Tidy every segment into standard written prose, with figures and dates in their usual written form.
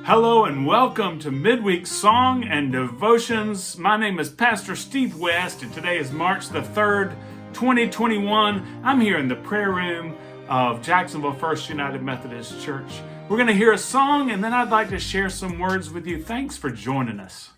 Hello and welcome to Midweek Song and Devotions. My name is Pastor Steve West and today is March the 3rd, 2021. I'm here in the prayer room of Jacksonville First United Methodist Church. We're going to hear a song and then I'd like to share some words with you. Thanks for joining us.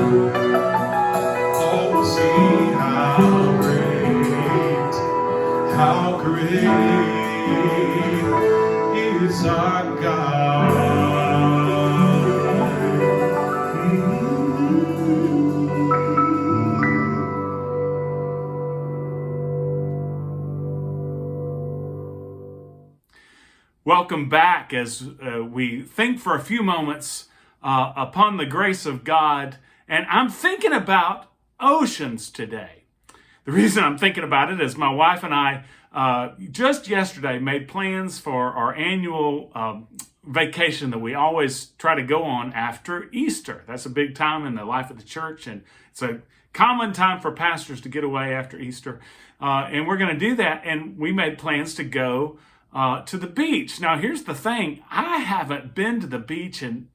Oh, see how great is our God. Welcome back as we think for a few moments upon the grace of God. And I'm thinking about oceans today. The reason I'm thinking about it is my wife and I just yesterday made plans for our annual vacation that we always try to go on after Easter. That's a big time in the life of the church, and it's a common time for pastors to get away after Easter. And we're going to do that, and we made plans to go to the beach. Now, here's the thing. I haven't been to the beach in,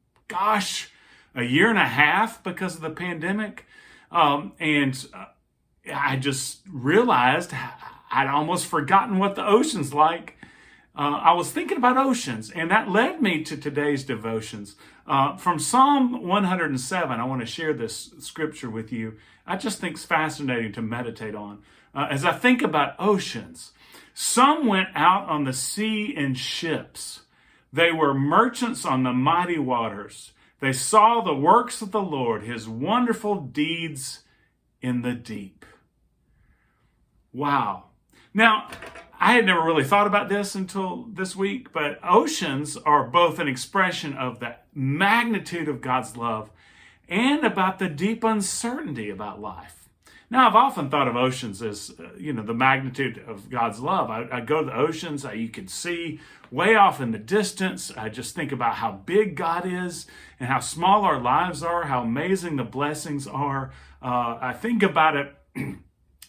a year and a half because of the pandemic. And I just realized I'd almost forgotten what the ocean's like. I was thinking about oceans, and that led me to today's devotions. From Psalm 107, I want to share this scripture with you. I just think it's fascinating to meditate on. As I think about oceans, some went out on the sea in ships. They were merchants on the mighty waters. They saw the works of the Lord, his wonderful deeds in the deep. Wow. Now, I had never really thought about this until this week, but oceans are both an expression of the magnitude of God's love and about the deep uncertainty about life. Now, I've often thought of oceans as, the magnitude of God's love. I go to the oceans, you can see way off in the distance. I just think about how big God is and how small our lives are, how amazing the blessings are. I think about it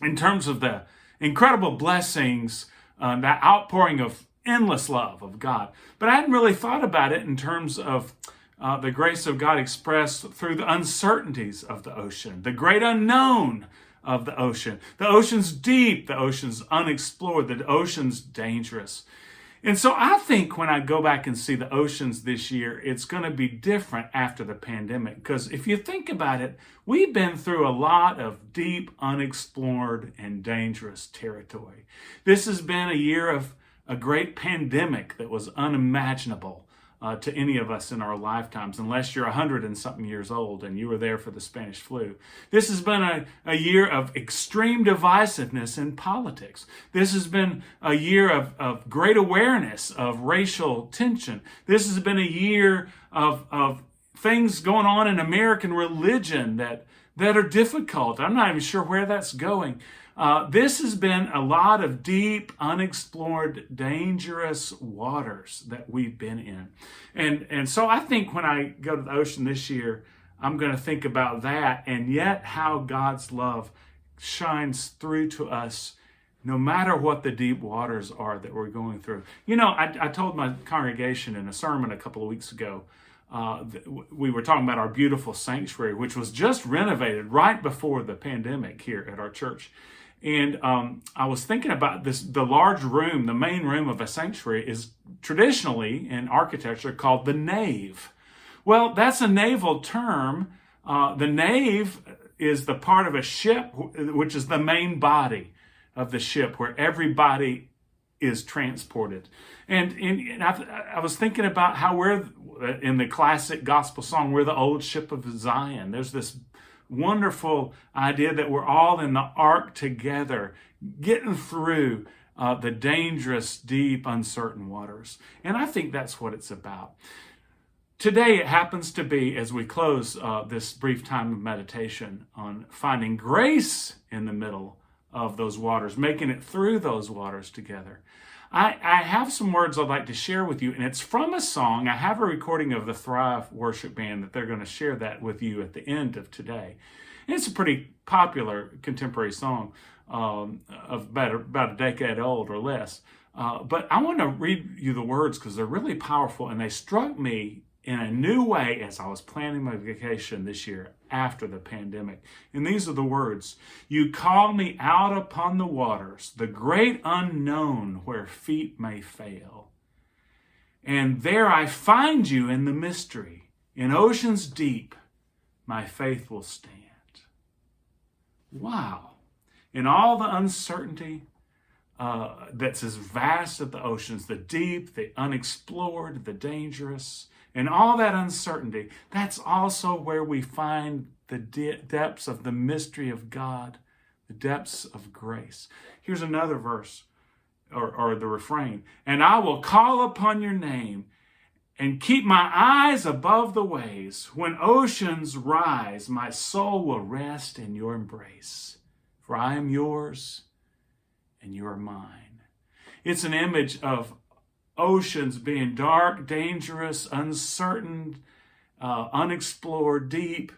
in terms of the incredible blessings, that outpouring of endless love of God. But I hadn't really thought about it in terms of the grace of God expressed through the uncertainties of the ocean, the great unknown of the ocean's deep, the ocean's unexplored, the ocean's dangerous. And so I think when I go back and see the oceans this year, it's going to be different after the pandemic. Because if you think about it, we've been through a lot of deep, unexplored, and dangerous territory. This has been a year of a great pandemic that was unimaginable to any of us in our lifetimes, unless you're 100 and something years old and you were there for the Spanish flu. This has been a year of extreme divisiveness in politics. This has been a year of great awareness of racial tension. This has been a year of things going on in American religion that are difficult. I'm not even sure where that's going. This has been a lot of deep, unexplored, dangerous waters that we've been in. And so I think when I go to the ocean this year, I'm going to think about that, and yet how God's love shines through to us no matter what the deep waters are that we're going through. I told my congregation in a sermon a couple of weeks ago, we were talking about our beautiful sanctuary, which was just renovated right before the pandemic here at our church. And I was thinking about the large room, the main room of a sanctuary is traditionally in architecture called the nave. Well, that's a naval term. The nave is the part of a ship, which is the main body of the ship where everybody is transported. And I was thinking about how we're, in the classic gospel song, we're the old ship of Zion. There's this wonderful idea that we're all in the ark together, getting through the dangerous, deep, uncertain waters. And I think that's what it's about. Today, it happens to be, as we close this brief time of meditation on finding grace in the middle of those waters, making it through those waters together. I have some words I'd like to share with you, and it's from a song. I have a recording of the Thrive worship band that they're going to share that with you at the end of today. And it's a pretty popular contemporary song of about a decade old or less. But I want to read you the words because they're really powerful, and they struck me in a new way as I was planning my vacation this year after the pandemic. And these are the words: "You call me out upon the waters, the great unknown where feet may fail. And there I find you in the mystery, in oceans deep, my faith will stand. Wow. In all the uncertainty that's as vast as the oceans, the deep, the unexplored, the dangerous, and all that uncertainty, that's also where we find the depths of the mystery of God, the depths of grace. Here's another verse, or the refrain. And I will call upon your name and keep my eyes above the waves. When oceans rise, my soul will rest in your embrace. For I am yours and you are mine. It's an image of oceans being dark, dangerous, uncertain, unexplored, deep,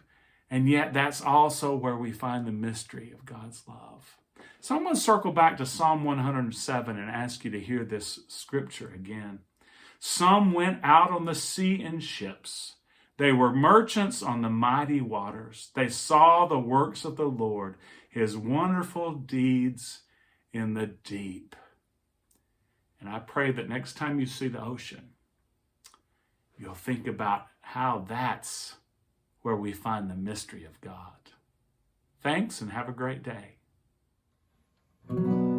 and yet that's also where we find the mystery of God's love. So I'm going to circle back to Psalm 107 and ask you to hear this scripture again. Some went out on the sea in ships. They were merchants on the mighty waters. They saw the works of the Lord, his wonderful deeds in the deep. And I pray that next time you see the ocean, you'll think about how that's where we find the mystery of God. Thanks and have a great day. Thank you.